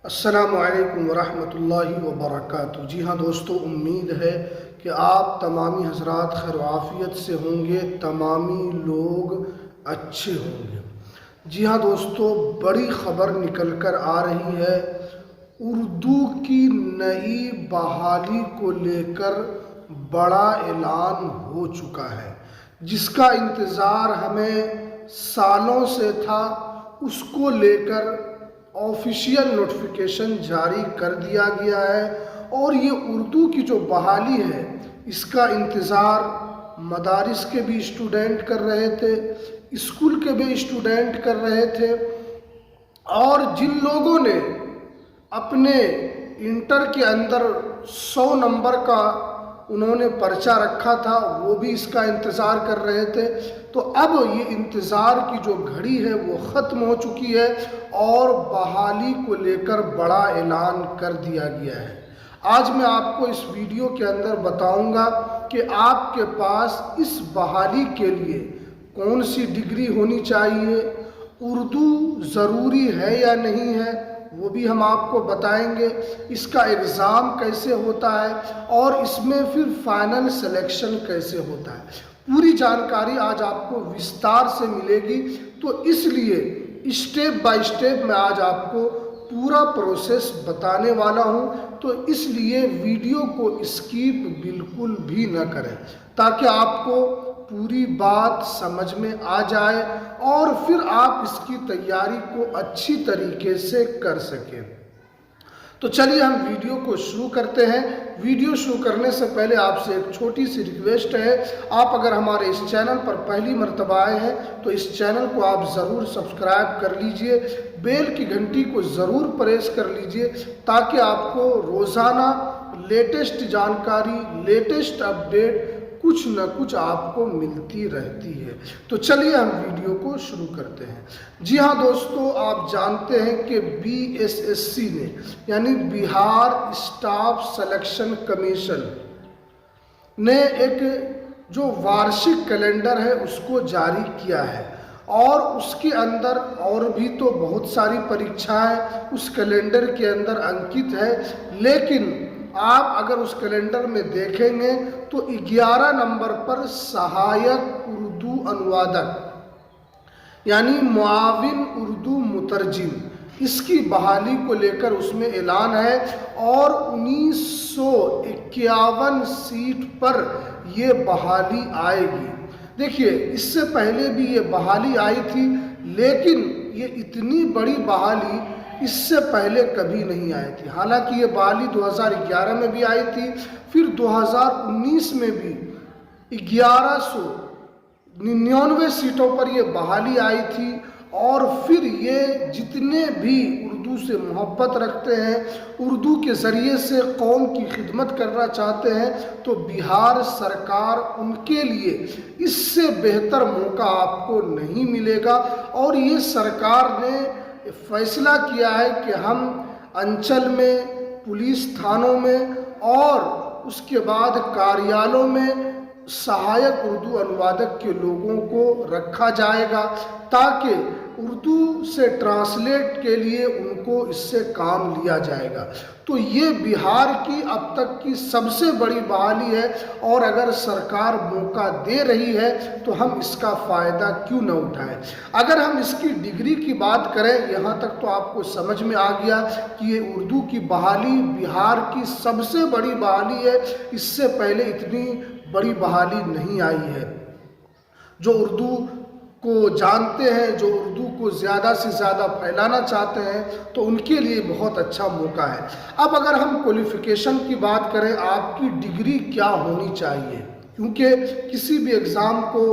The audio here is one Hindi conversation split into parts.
अस्सलामु अलैकुम वरहमतुल्लाहि वबरकातुहू। जी हाँ दोस्तों, उम्मीद है कि आप तमामी हजरात खैर आफियत से होंगे, तमामी लोग अच्छे होंगे। जी हाँ दोस्तों, बड़ी ख़बर निकल कर आ रही है। उर्दू की नई बहाली को लेकर बड़ा ऐलान हो चुका है, जिसका इंतज़ार हमें सालों से था। उसको लेकर ऑफिशियल नोटिफिकेशन जारी कर दिया गया है और ये उर्दू की जो बहाली है, इसका इंतज़ार मदारिस के भी स्टूडेंट कर रहे थे, स्कूल के भी स्टूडेंट कर रहे थे, और जिन लोगों ने अपने इंटर के अंदर 100 नंबर का उन्होंने पर्चा रखा था, वो भी इसका इंतज़ार कर रहे थे। तो अब ये इंतज़ार की जो घड़ी है वो ख़त्म हो चुकी है और बहाली को लेकर बड़ा ऐलान कर दिया गया है। आज मैं आपको इस वीडियो के अंदर बताऊंगा कि आपके पास इस बहाली के लिए कौन सी डिग्री होनी चाहिए, उर्दू ज़रूरी है या नहीं है, वो भी हम आपको बताएंगे। इसका एग्ज़ाम कैसे होता है और इसमें फिर फाइनल सिलेक्शन कैसे होता है, पूरी जानकारी आज आपको विस्तार से मिलेगी। तो इसलिए स्टेप बाय स्टेप मैं आज आपको पूरा प्रोसेस बताने वाला हूँ। तो इसलिए वीडियो को स्किप बिल्कुल भी न करें, ताकि आपको पूरी बात समझ में आ जाए और फिर आप इसकी तैयारी को अच्छी तरीके से कर सकें। तो चलिए हम वीडियो को शुरू करते हैं। वीडियो शुरू करने से पहले आपसे एक छोटी सी रिक्वेस्ट है, आप अगर हमारे इस चैनल पर पहली मर्तबा आए हैं तो इस चैनल को आप ज़रूर सब्सक्राइब कर लीजिए, बेल की घंटी को ज़रूर प्रेस कर लीजिए, ताकि आपको रोज़ाना लेटेस्ट जानकारी, लेटेस्ट अपडेट कुछ न कुछ आपको मिलती रहती है। तो चलिए हम वीडियो को शुरू करते हैं। जी हाँ दोस्तों, आप जानते हैं कि BSSC ने यानी बिहार स्टाफ सिलेक्शन कमीशन ने एक जो वार्षिक कैलेंडर है उसको जारी किया है और उसके अंदर और भी तो बहुत सारी परीक्षाएं उस कैलेंडर के अंदर अंकित है। लेकिन आप अगर उस कैलेंडर में देखेंगे तो 11 नंबर पर सहायक उर्दू अनुवादक यानी मुआविन उर्दू मुतरजिम, इसकी बहाली को लेकर उसमें ऐलान है और 1951 सीट पर ये बहाली आएगी। देखिए, इससे पहले भी ये बहाली आई थी, लेकिन ये इतनी बड़ी बहाली इससे पहले कभी नहीं आई थी। हालांकि ये बहाली 2011 में भी आई थी, फिर 2019 में भी 1199 सीटों पर ये बहाली आई थी। और फिर ये जितने भी उर्दू से मोहब्बत रखते हैं, उर्दू के ज़रिए से कौम की खिदमत करना चाहते हैं, तो बिहार सरकार उनके लिए इससे बेहतर मौका आपको नहीं मिलेगा। और ये सरकार ने फैसला किया है कि हम अंचल में, पुलिस थानों में और उसके बाद कार्यालयों में सहायक उर्दू अनुवादक के लोगों को रखा जाएगा, ताकि उर्दू से ट्रांसलेट के लिए उनको इससे काम लिया जाएगा। तो ये बिहार की अब तक की सबसे बड़ी बहाली है और अगर सरकार मौका दे रही है तो हम इसका फ़ायदा क्यों न उठाएं। अगर हम इसकी डिग्री की बात करें, यहाँ तक तो आपको समझ में आ गया कि ये उर्दू की बहाली बिहार की सबसे बड़ी बहाली है। इससे पहले इतनी बड़ी बहाली नहीं आई है। जो उर्दू को जानते हैं, जो उर्दू को ज़्यादा से ज़्यादा फैलाना चाहते हैं, तो उनके लिए बहुत अच्छा मौका है। अब अगर हम क्वालिफ़िकेशन की बात करें, आपकी डिग्री क्या होनी चाहिए, क्योंकि किसी भी एग्ज़ाम को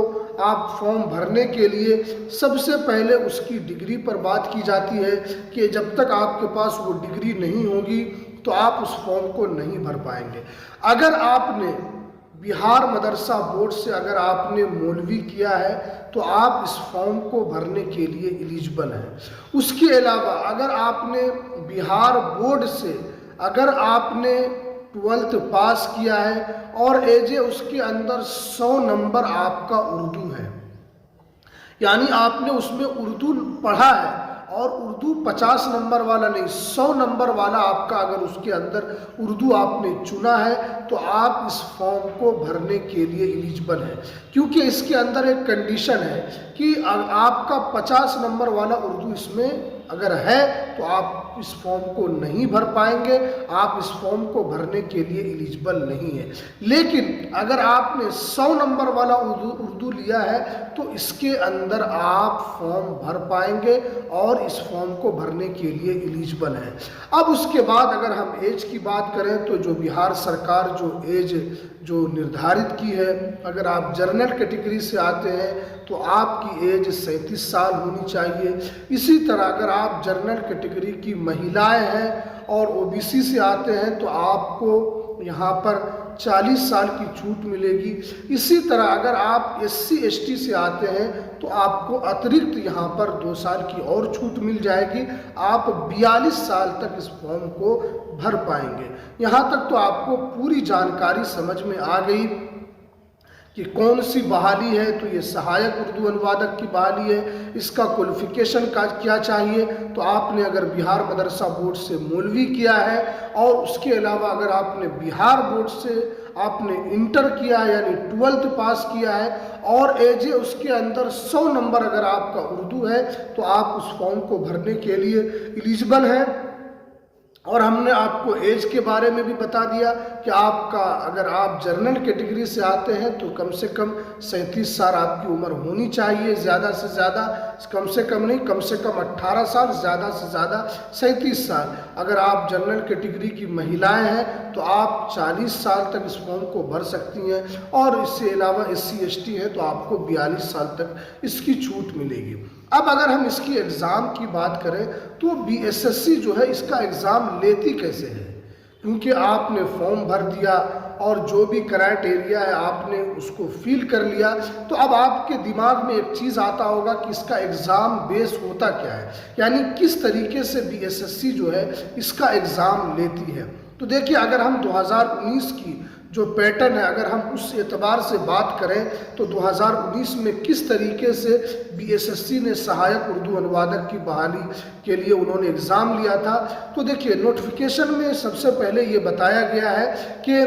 आप फॉर्म भरने के लिए सबसे पहले उसकी डिग्री पर बात की जाती है कि जब तक आपके पास वो डिग्री नहीं होगी तो आप उस फॉर्म को नहीं भर पाएंगे। अगर आपने बिहार मदरसा बोर्ड से अगर आपने मौलवी किया है तो आप इस फॉर्म को भरने के लिए एलिजिबल हैं। उसके अलावा अगर आपने बिहार बोर्ड से अगर आपने 12th पास किया है और एजे उसके अंदर 100 नंबर आपका उर्दू है, यानी आपने उसमें उर्दू पढ़ा है और उर्दू 50 नंबर वाला नहीं, 100 नंबर वाला आपका अगर उसके अंदर उर्दू आपने चुना है तो आप इस फॉर्म को भरने के लिए एलिजिबल है। क्योंकि इसके अंदर एक कंडीशन है कि आपका 50 नंबर वाला उर्दू इसमें अगर है तो आप इस फॉर्म को नहीं भर पाएंगे, आप इस फॉर्म को भरने के लिए एलिजिबल नहीं है। लेकिन अगर आपने 100 नंबर वाला उर्दू लिया है तो इसके अंदर आप फॉर्म भर पाएंगे और इस फॉर्म को भरने के लिए एलिजिबल है। अब उसके बाद अगर हम एज की बात करें तो जो बिहार सरकार जो एज जो निर्धारित की है, अगर आप जनरल कैटेगरी से आते हैं तो आपकी एज 37 साल होनी चाहिए। इसी तरह अगर आप जनरल कैटेगरी की महिलाएं हैं और ओबीसी से आते हैं तो आपको यहाँ पर 40 साल की छूट मिलेगी। इसी तरह अगर आप SC ST से आते हैं तो आपको अतिरिक्त यहाँ पर 2 साल की और छूट मिल जाएगी, आप 42 साल तक इस फॉर्म को भर पाएंगे। यहाँ तक तो आपको पूरी जानकारी समझ में आ गई कि कौन सी बहाली है। तो ये सहायक उर्दू अनुवादक की बहाली है। इसका क्वालिफिकेशन का क्या चाहिए, तो आपने अगर बिहार मदरसा बोर्ड से मौलवी किया है और उसके अलावा अगर आपने बिहार बोर्ड से आपने इंटर किया है यानी 12th पास किया है और एज उसके अंदर 100 नंबर अगर आपका उर्दू है तो आप उस फॉर्म को भरने के लिए एलिजिबल हैं। और हमने आपको एज के बारे में भी बता दिया कि आपका अगर आप जनरल कैटेगरी से आते हैं तो कम से कम 37 साल आपकी उम्र होनी चाहिए, ज़्यादा से ज़्यादा, कम से कम नहीं, कम से कम 18 साल, ज़्यादा से ज़्यादा 37 साल। अगर आप जनरल कैटेगरी की महिलाएं हैं तो आप 40 साल तक इस फॉर्म को भर सकती हैं और इसके अलावा SC ST है तो आपको 42 साल तक इसकी छूट मिलेगी। अब अगर हम इसकी एग्ज़ाम की बात करें तो BSSC जो है इसका एग्ज़ाम लेती कैसे है, क्योंकि आपने फॉर्म भर दिया और जो भी क्राइटेरिया है आपने उसको फिल कर लिया, तो अब आपके दिमाग में एक चीज़ आता होगा कि इसका एग्ज़ाम बेस होता क्या है, यानी किस तरीके से BSSC जो है इसका एग्ज़ाम लेती है। तो देखिए, अगर हम 2019 की जो पैटर्न है अगर हम उस एतबार से बात करें तो 2019 में किस तरीके से BSSC ने सहायक उर्दू अनुवादक की बहाली के लिए उन्होंने एग्ज़ाम लिया था, तो देखिए नोटिफिकेशन में सबसे पहले ये बताया गया है कि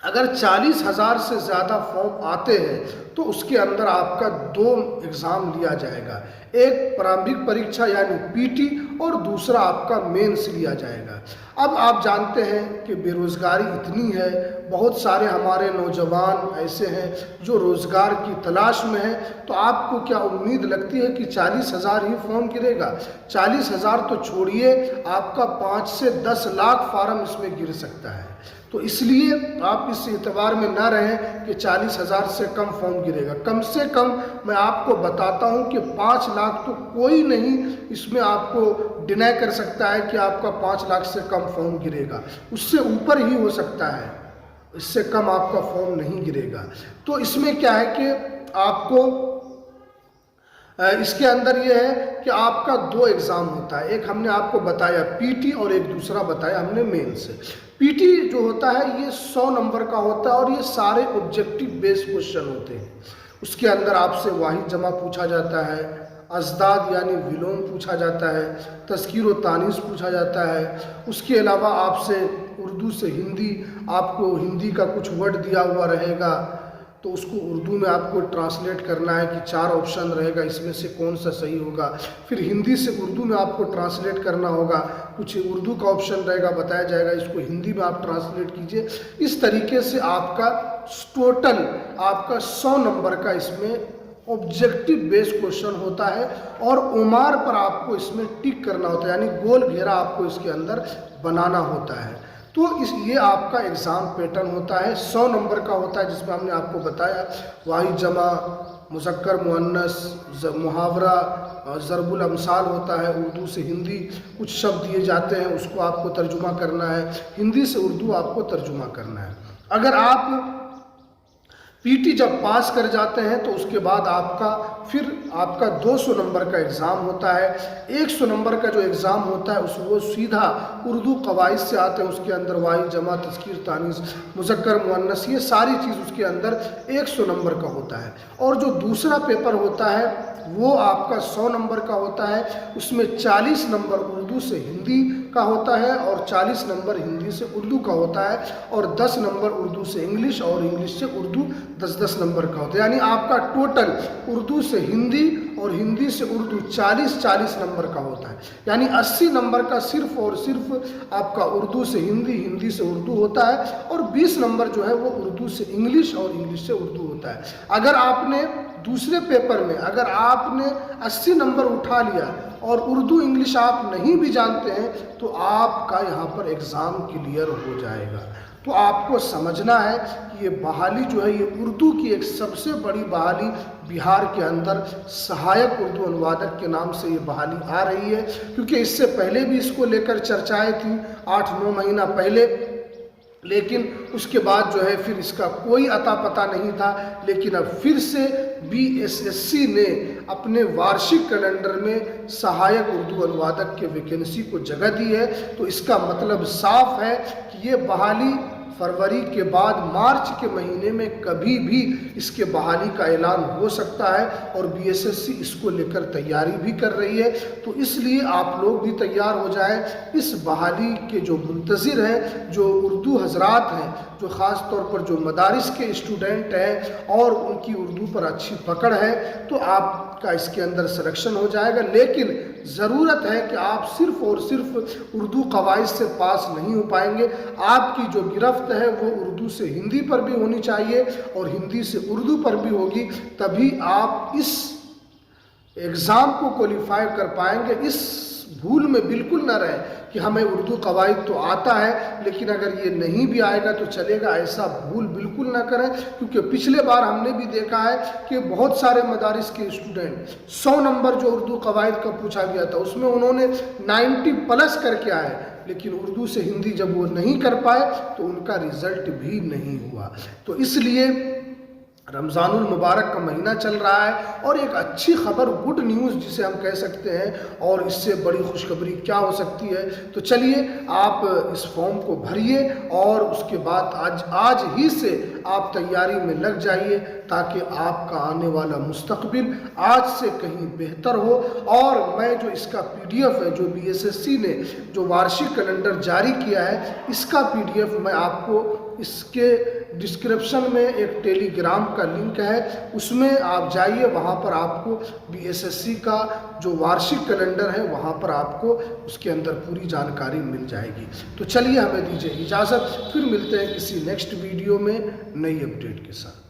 अगर 40,000 से ज़्यादा फॉर्म आते हैं तो उसके अंदर आपका 2 एग्ज़ाम लिया जाएगा, एक प्रारंभिक परीक्षा यानी PT और दूसरा आपका मेंस लिया जाएगा। अब आप जानते हैं कि बेरोज़गारी इतनी है, बहुत सारे हमारे नौजवान ऐसे हैं जो रोज़गार की तलाश में हैं, तो आपको क्या उम्मीद लगती है कि 40,000 ही फॉर्म गिरेगा? 40,000 तो छोड़िए, आपका 5 से 10 लाख फार्म इसमें गिर सकता है। तो इसलिए आप इस एतबार में ना रहें कि 40,000 से कम फॉर्म गिरेगा। कम से कम मैं आपको बताता हूं कि 5 लाख तो कोई नहीं इसमें आपको डिनाई कर सकता है कि आपका 5 लाख से कम फॉर्म गिरेगा, उससे ऊपर ही हो सकता है, इससे कम आपका फॉर्म नहीं गिरेगा। तो इसमें क्या है कि आपको इसके अंदर ये है कि आपका 2 एग्ज़ाम होता है, एक हमने आपको बताया PT और एक दूसरा बताया हमने मेंस। PT जो होता है ये 100 नंबर का होता है और ये सारे ऑब्जेक्टिव बेस्ड क्वेश्चन होते हैं। उसके अंदर आपसे वाहिद जमा पूछा जाता है, अजदाद यानी विलोम पूछा जाता है, तज़कीर व तानीस पूछा जाता है। उसके अलावा आपसे उर्दू से हिंदी, आपको हिंदी का कुछ वर्ड दिया हुआ रहेगा तो उसको उर्दू में आपको ट्रांसलेट करना है कि 4 ऑप्शन रहेगा, इसमें से कौन सा सही होगा। फिर हिंदी से उर्दू में आपको ट्रांसलेट करना होगा, कुछ उर्दू का ऑप्शन रहेगा, बताया जाएगा इसको हिंदी में आप ट्रांसलेट कीजिए। इस तरीके से आपका टोटल आपका 100 नंबर का इसमें ऑब्जेक्टिव बेस्ड क्वेश्चन होता है और उमार पर आपको इसमें टिक करना होता है, यानी गोल घेरा आपको इसके अंदर बनाना होता है। तो ये आपका एग्ज़ाम पैटर्न होता है, 100 नंबर का होता है, जिसमें हमने आपको बताया वाहिद जमा, मुज़क्कर मुअन्नस, मुहावरा, ज़रबुल अमसाल होता है। उर्दू से हिंदी कुछ शब्द दिए जाते हैं, उसको आपको तर्जुमा करना है, हिंदी से उर्दू आपको तर्जुमा करना है। अगर आप पीटी जब पास कर जाते हैं तो उसके बाद आपका 200 नंबर का एग्ज़ाम होता है। 100 नंबर का जो एग्ज़ाम होता है वो सीधा उर्दू कवाइद से आते हैं। उसके अंदर वाई, जमा, तज़कीर, तानीस, मुज़क्कर, मुअन्नस, ये सारी चीज़ उसके अंदर 100 नंबर का होता है। और जो दूसरा पेपर होता है वो आपका 100 नंबर का होता है। उसमें 40 नंबर उर्दू से हिंदी का होता है और 40 नंबर हिंदी से उर्दू का होता है और 10 नंबर उर्दू से इंग्लिश और इंग्लिश से उर्दू 10-10 नंबर का होता है। यानी आपका टोटल उर्दू से हिंदी और हिंदी से उर्दू 40-40 नंबर का होता है। यानी 80 नंबर का सिर्फ और सिर्फ आपका उर्दू से हिंदी, हिंदी से उर्दू होता है और 20 नंबर जो है वो उर्दू से इंग्लिश और इंग्लिश से उर्दू होता है। अगर आपने दूसरे पेपर में अगर आपने 80 नंबर उठा लिया और उर्दू इंग्लिश आप नहीं भी जानते हैं तो आपका यहाँ पर एग्ज़ाम क्लियर हो जाएगा। तो आपको समझना है कि ये बहाली जो है ये उर्दू की एक सबसे बड़ी बहाली बिहार के अंदर सहायक उर्दू अनुवादक के नाम से ये बहाली आ रही है। क्योंकि इससे पहले भी इसको लेकर चर्चाएं थी 8-9 महीना पहले, लेकिन उसके बाद जो है फिर इसका कोई अता पता नहीं था। लेकिन अब फिर से बीएसएससी ने अपने वार्षिक कैलेंडर में सहायक उर्दू अनुवादक के वैकेंसी को जगह दी है। तो इसका मतलब साफ है कि ये बहाली फरवरी के बाद मार्च के महीने में कभी भी इसके बहाली का ऐलान हो सकता है और बीएसएससी इसको लेकर तैयारी भी कर रही है। तो इसलिए आप लोग भी तैयार हो जाएं। इस बहाली के जो मुंतज़िर हैं, जो उर्दू हजरात हैं, जो ख़ास तौर पर जो मदारिस के स्टूडेंट हैं और उनकी उर्दू पर अच्छी पकड़ है, तो आपका इसके अंदर सिलेक्शन हो जाएगा। लेकिन ज़रूरत है कि आप सिर्फ़ और सिर्फ उर्दू कवाइद से पास नहीं हो पाएंगे। आपकी जो गिरफ्त है वो उर्दू से हिंदी पर भी होनी चाहिए और हिंदी से उर्दू पर भी होगी, तभी आप इस एग्ज़ाम को क्वालिफाई कर पाएंगे। इस भूल में बिल्कुल न रहे कि हमें उर्दू कवाइद तो आता है लेकिन अगर ये नहीं भी आएगा तो चलेगा, ऐसा भूल बिल्कुल ना करें। क्योंकि पिछले बार हमने भी देखा है कि बहुत सारे मदारिस के स्टूडेंट 100 नंबर जो उर्दू कवाइद का पूछा गया था उसमें उन्होंने 90+ करके आए, लेकिन उर्दू से हिंदी जब वो नहीं कर पाए तो उनका रिज़ल्ट भी नहीं हुआ। तो इसलिए रमज़ानुल मुबारक का महीना चल रहा है और एक अच्छी खबर, गुड न्यूज़ जिसे हम कह सकते हैं, और इससे बड़ी खुशखबरी क्या हो सकती है। तो चलिए आप इस फॉर्म को भरिए और उसके बाद आज ही से आप तैयारी में लग जाइए ताकि आपका आने वाला मुस्तकबिल आज से कहीं बेहतर हो। और मैं जो इसका PDF है, जो बीएसएससी ने जो वार्षिक कैलेंडर जारी किया है, इसका PDF मैं आपको इसके डिस्क्रिप्शन में एक टेलीग्राम का लिंक है, उसमें आप जाइए। वहाँ पर आपको बीएसएससी का जो वार्षिक कैलेंडर है वहाँ पर आपको उसके अंदर पूरी जानकारी मिल जाएगी। तो चलिए हमें दीजिए इजाज़त, फिर मिलते हैं किसी नेक्स्ट वीडियो में नई अपडेट के साथ।